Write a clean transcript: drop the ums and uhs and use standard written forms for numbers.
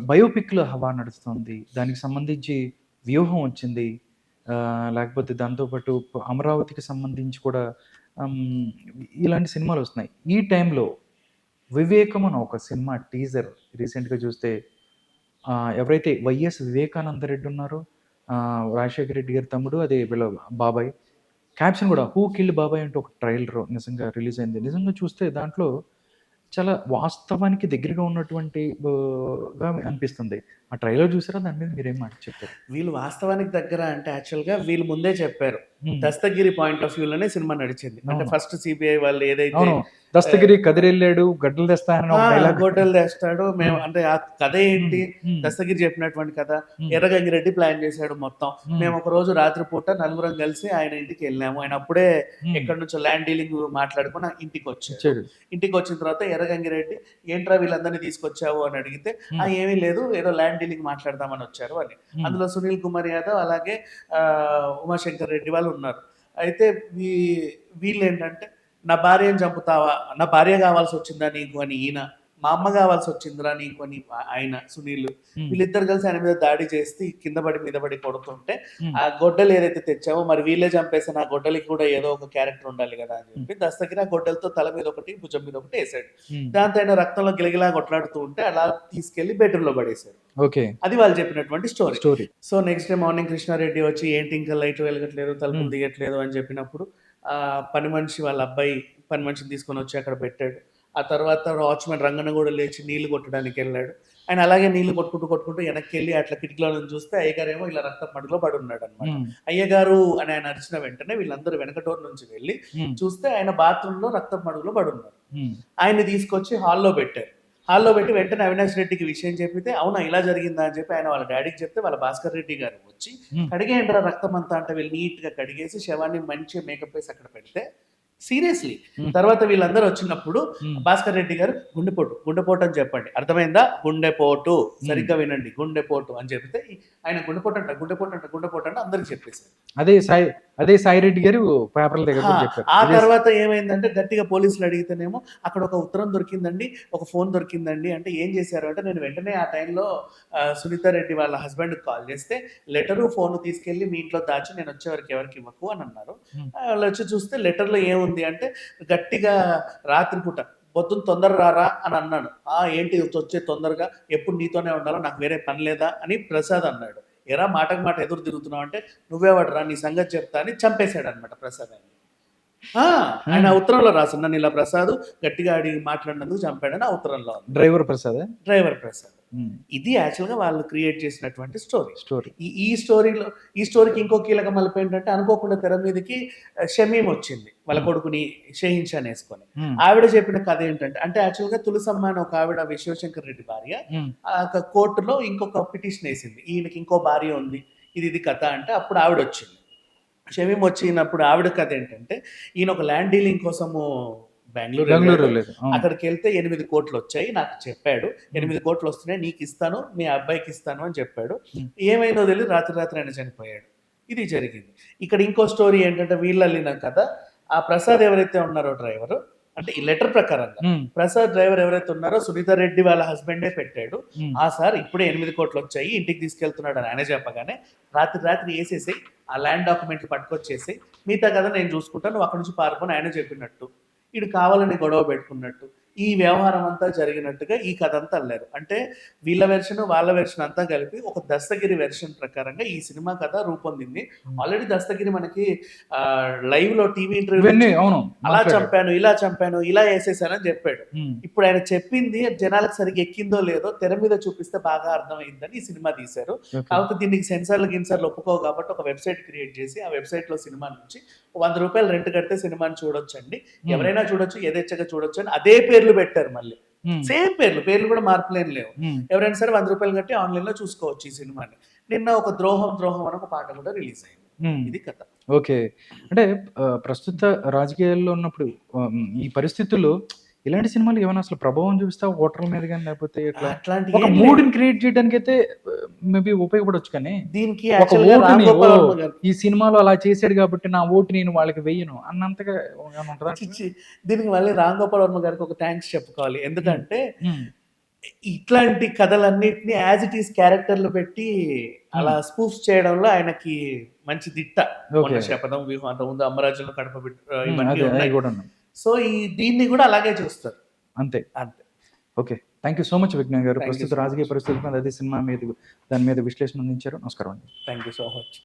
బయోపిక్‌ల హవా నడుస్తుంది. దానికి సంబంధించి వ్యూహం వచ్చింది. లేకపోతే దాంతో పాటు 'అమరావతికి' సంబంధించి కూడా హ్మ్, ఇలాంటి సినిమాలొస్తున్నాయి. ఈ టైంలో 'వివేకం' అని ఒక సినిమా టీజర్ రీసెంట్‌గా చూస్తే ఎవరైతే వైఎస్ వివేకానంద రెడ్డి ఉన్నారో, రాజశేఖర రెడ్డి గారి తమ్ముడు, అదే వీళ్ళ బాబాయ్. క్యాప్షన్ గూడా 'హూ కిల్డ్ బాబాయ్' అంటూ ఒక ట్రైలర్ నిజంగా రిలీజ్ అయింది. నిజంగా చూస్తే దాంట్లో చాలా వాస్తవానికి దగ్గరగా ఉన్నటువంటి గా అనిపిస్తుంది. ఆ ట్రైలర్ చూసారా? దాని మీద మీరేం మాట చెప్తారు? వీళ్ళు వాస్తవానికి దగ్గర అంటే యాక్చువల్‌గా వీళ్ళు ముందే చెప్పారు. హ్మ్. దస్తగిరి పాయింట్ ఆఫ్ వ్యూలోనే సినిమా నడిచింది. అంటే అవును. ఫస్ట్ సిబిఐ వాళ్ళు ఏదైతే అవును. ఆహ్, 'దస్తగిరి కదిరెళ్ళాడు, గడ్డలు తెస్తానని' ఆ! ఒక డైలాగ్. గొడ్డలు తెస్తాడు. మేము హ్మ్. అంటే ఆ కథ హ్మ్. ఏంటి? హ్మ్. దస్తగిరి చెప్పినటువంటి కథ. హ్మ్. ఎర్రగంగిరెడ్డి ప్లాన్ చేసాడు మొత్తం. హ్మ్. మేము ఒకరోజు రాత్రి పూట నలుగురం కలిసి ఆయన ఇంటికెళ్ళాము. ఆయన అప్పుడే హ్మ్. ఎక్కడి నుంచో ల్యాండ్ డీలింగ్ మాట్లాడుకొని ఇంటికొచ్చాడు. ఇచ్చాడు. ఇంటికొచ్చిన తర్వాత ఎర్రగంగిరెడ్డి "ఏంట్రా వీళ్ళందరిని తీసుకొచ్చావు" అని అడిగితే, హ్మ్. ఏమీ లేదు ఏదో ల్యాండ్ డీలింగ్ మాట్లాడదామని వచ్చారు" అని. హ్మ్. అందులో సునీల్ కుమార్ యాదవ్ అలాగే ఉమాశంకర్ రెడ్డి వాళ్ళు ఉన్నారు. అయితే వీ వీళ్ళేంటంటే నా భార్యని చంపుతావా? నా భార్య కావాల్సొచ్చిందా నీకు అని ఈయన. మా అమ్మ కావాల్సొచ్చిందిరా నీకు అని ఆయన సునీల్. హ్మ్. వీళ్ళిద్దరు కలిసి ఆయన మీద దాడి చేసి కింద పడి మీద పడి కొడుతుంటే, హ్మ్. ఆ గొడ్డలు ఏదైతే తెచ్చావో మరి వీళ్ళే చంపేసిన ఆ గొడ్డలికి కూడా ఏదో ఒక క్యారెక్టర్ ఉండాలి కదా అని హ్మ్. చెప్పి దస్తగిరి ఆ గొడ్డలతో తల మీద ఒకటి, భుజం మీద ఒకటి ఏసాడు. హ్మ్. దాంతో ఆయన రక్తంలో గిలగిలా కొట్లాడుతూ ఉంటే అలా తీసుకెళ్ళి బెడ్‌రూమ్‌లో పడేశారు. ఓకే. అది వాళ్ళు చెప్పినటువంటి story. Story. So, next day morning Krishna Reddy వచ్చి ఏంటి ఇంకా లైట్లు వెలగట్లేదు, తలుపులు హ్మ్. తీయట్లేదు అని చెప్పినప్పుడు పని మనిషి వాళ్ళ అబ్బాయి పని మనిషిని తీసుకొనొచ్చి అక్కడ పెట్టాడు. ఆ తర్వాత వాచ్‌మెన్ రంగన్న గూడా లేచి నీళ్లు కొట్టడానికెళ్ళాడు. ఆయన అలాగే నీళ్లు కొట్టుకుంటూ వెనక్కెళ్ళి అట్లా కిటికీలో నుంచి చూస్తే అయ్యగారేమో ఇలా రక్తపు మడుగులో పడున్నాడనమాట. హ్మ్. అయ్యగారు అని ఆయన అరిచిన వెంటనే వీళ్ళందరూ వెనక డోర్ నుంచి వెళ్లి హ్మ్. చూస్తే ఆయన బాత్రూమ్‌లో రక్తపు మడుగులో పడున్నారు. హ్మ్. ఆయన్ని తీసుకొచ్చి హాల్‌లో పెట్టారు. హాల్‌లో పెట్టి వెంటనే అవినాష్ రెడ్డికి విషయం చెప్పితే, అవునా ఇలా జరిగిందా అని చెప్పి ఆయన వాళ్ళ డ్యాడీకి చెప్తే వాళ్ళ భాస్కర్ రెడ్డి గారు వచ్చి, హ్మ్. కడిగేయండిరా రక్తమంతా అంటే వీళ్ళు నీట్‌గా కడిగేసి శవాన్ని మంచిగా మేకప్ ఏసి అక్కడ పెడితే సీరియస్‌లీ హ్మ్. తర్వాత వీళ్ళందరూ వచ్చినప్పుడు హ్మ్. భాస్కర్ రెడ్డి గారు గుండెపోటు అని చెప్పండి. అర్థమైందా? గుండెపోటు హ్మ్. సరిగ్గా వినండి. గుండెపోటు అని చెప్తే ఆయన గుండెపోటు అంట అందరికి చెప్పేసారు. అదే సాయి అదే సాయిరెడ్డి గారు పేపర్‌ల దగ్గర ఆ! కూడా చెప్పారు. ఆ ఇదే తర్వాత ఏమైందంటే గట్టిగా పోలీసులు అడిగితేనేమో అక్కడ ఒక ఉత్తరం దొరికిందండి. ఒక ఫోన్ దొరికిందండి. అంటే ఏం చేశారు అంటే నేను వెంటనే ఆ టైంలో సునీత రెడ్డి వాళ్ళ హస్బెండ్‌కి కాల్ చేస్తే లెటరు, ఫోను తీసుకెళ్ళి మీ ఇంట్లో దాచి నేనొచ్చే వరకు ఎవరికీ ఇవ్వకు అని అన్నారు. హ్మ్. ఆళ్ళొచ్చి చూస్తే లెటర్‌లో ఏముంది అంటే గట్టిగా రాత్రి పూట "పొద్దున తొందరగా రారా" అని అన్నాను. ఏంటి వచ్చేది తొందరగా? ఎప్పుడు నీతోనే ఉండాలా? నాకు వేరే పని లేదా? అని ప్రసాద్ అన్నాడు. ఏరా మాటకు మాట ఎదురు తిరుగుతున్నావు అంటే నువ్వెవడురా నీ సంగతి చెప్తా అని చంపేసాడన్నమాట ప్రసాద్ ఆయన్ని. ఆ! ఆయన హ్మ్. ఉత్తరంలో రాసుండు. నన్నిలా ప్రసాదు గట్టిగా అడిగి మాట్లాడినందుకు చంపాడని ఆ ఉత్తరంలో ఉంది. డ్రైవర్ ప్రసాదా? డ్రైవర్ ప్రసాద్. హ్మ్. ఇది యాక్చువల్‌గా వాళ్ళు క్రియేట్ చేసినటువంటి స్టోరీ. స్టోరీ. ఈ ఈ స్టోరీలో ఈ స్టోరీకి ఇంకో కీలక మలుపేంటంటే అనుకోకుండా తెర మీదకి షమీమ్ వచ్చింది. వాళ్ళ హ్మ్. కొడుకుని షేహిన్షానేసుకొని. హ్మ్. ఆవిడ చెప్పిన కథ ఏంటంటే అంటే యాక్చువల్‌గా తులసమ్మ అని ఒక ఆవిడ శివశంకర్ రెడ్డి భార్య హ్మ్. కోర్ట్‌లో ఇంకొక పిటిషన్ ఏసింది. ఈయనకి ఇంకో భార్య ఉంది. ఇది కథ అంటే అప్పుడు ఆవిడొచ్చింది. షమీమ్ వచ్చినప్పుడు ఆవిడ కథ ఏంటంటే, ఈయన ఒక ల్యాండ్ డీలింగ్ కోసము బెంగుళూరు బెంగుళూరెళ్ళాడు. వెళ్ళేది. అవును. అక్కడికెళ్తే 8,00,00,00,000 నాకు చెప్పాడు. హ్మ్. 8,00,00,00,000 నీకిస్తాను, మీ అబ్బాయికిస్తాను అని చెప్పాడు. హ్మ్. ఏమైందో తెలీదు రాత్రి ఆయన చనిపోయాడు. ఇది జరిగింది. ఇక్కడ ఇంకో స్టోరీ ఏంటంటే వీళ్ళల్లిన కథ. ఆ ప్రసాద్ ఎవరైతే ఉన్నారో డ్రైవరు, అంటే ఈ లెటర్ ప్రకారంగా. హ్మ్. ప్రసాద్ డ్రైవర్ ఎవరైతే ఉన్నారో సునీత రెడ్డి వాళ్ళ హస్బెండే పెట్టాడు. హ్మ్. సార్ ఇప్పుడే 8,00,00,00,000 ఇంటికి తీసుకెళ్తున్నాడని ఆయన చెప్పగానే, రాత్రి ఏసేసేయి. ఆ ల్యాండ్ డాక్యుమెంట్లు పట్టుకొచ్చేసేయి. మిగతా కథ నేను చూసుకుంటాను. నువ్వు అక్కడి నుంచి పారిపో ఆయన చెప్పినట్టు. ఈడు కావాలని గొడవ పెట్టుకున్నట్టు. ఈ వ్యవహారం అంతా జరిగినట్టుగా ఈ కథ అంతా అల్లారు. అంటే వీళ్ళ వెర్షన్, వాళ్ళ వెర్షన్ అంతా కలిపి ఒక దస్తగిరి వెర్షన్ ప్రకారంగా ఈ సినిమా కథ రూపొందింది. హ్మ్. ఆల్రెడీ దస్తగిరి మనకి లైవ్‌లో టీవీ ఇంటర్వ్యూలో ఇవన్నీ అవును. అలా మాట్లాడాడు. చంపాను, ఇలా చంపాను, ఇలా ఏసేసానని చెప్పాడు. హ్మ్. ఇప్పుడు ఆయన చెప్పింది జనాలకు సరిగ్గా ఎక్కిందో లేదో తెర మీద చూపిస్తే బాగా అర్థమైందని ఈ సినిమా తీశారు. ఓకే. కాకపోతే దీనికి గిన్సర్లు ఒప్పుకోవు కాబట్టి ఒక వెబ్‌సైట్ క్రియేట్ చేసి ఆ వెబ్‌సైట్‌లో సినిమా నుంచి రూ. 100 రెంట్ కడితే సినిమాని చూడొచ్చండి. హ్మ్. ఎవరైనా చూడొచ్చు, యథేచ్ఛగా చూడొచ్చు అని అదే పేర్లు పెట్టారు మళ్ళీ. హ్మ్. సేమ్ పేర్లు కూడా మార్పులేం లేవు. హ్మ్. ఎవరైనా సరే రూ. 100 కట్టి ఆన్‌లైన్‌లో చూసుకోవచ్చు ఈ సినిమాని. నిన్న ఒక ద్రోహం అని ఒక పాట కూడా రిలీజ్ అయింది. హ్మ్. ఇది కథ. ఓకే. అంటే ప్రస్తుత రాజకీయాల్లో ఉన్నప్పుడు ఈ పరిస్థితుల్లో ఇలాంటి సినిమాలు ఏమైనా అసలు ప్రభావం చూపిస్తావా ఓటర్ల మీద గాని లేకపోతే ఇట్లా ఒక అట్లాంటియేం లేవు. మూడ్‌ని క్రియేట్ చేయడానికైతే మేబీ ఉపయోగపడొచ్చు కానీ, దీనికి ఒక యాక్చువల్‌గా ఓటుని 'రామ్ గోపాల్ వర్మ' గారు ఈ సినిమాలో అలా చేసాడు కాబట్టి నా ఓటు నేను వాళ్ళకి వెయ్యను అన్నంతగా ఏమైనా ఉంటదా ఛీ! అట్లా? ఛీ! దీనికి మళ్ళీ 'రామ్ గోపాల్ వర్మ' గారికి ఒక థాంక్స్ చెప్పుకోవాలి. హ్మ్. ఎందుకంటే హ్మ్. ఇట్లాంటి కథలన్నిటిని యాజ్ ఇట్ ఈస్ క్యారెక్టర్లు పెట్టి అలా స్పూఫ్ చేయడంలో ఆయనకి మంచి దిట్ట. మొన్న ఓకే. శపథం, వ్యూహం, అంతకుముందు అమరాజులో కడప హ్మ్. ఇవన్నీ అదే ఉన్నాయి. అయి గూడాను. సో దీన్ని కూడా అలాగే చూస్తారు. అంతే. అంతే. Okay. Thank you so much Vignan గారు. థ్యాంక్ యూ ప్రస్తుత సో రాజకీయ మచ్. పరిస్థితుల మీద అదే సినిమా మీద దాని మీద విశ్లేషణ అందించారు. నమస్కారం అండి. Thank you so much.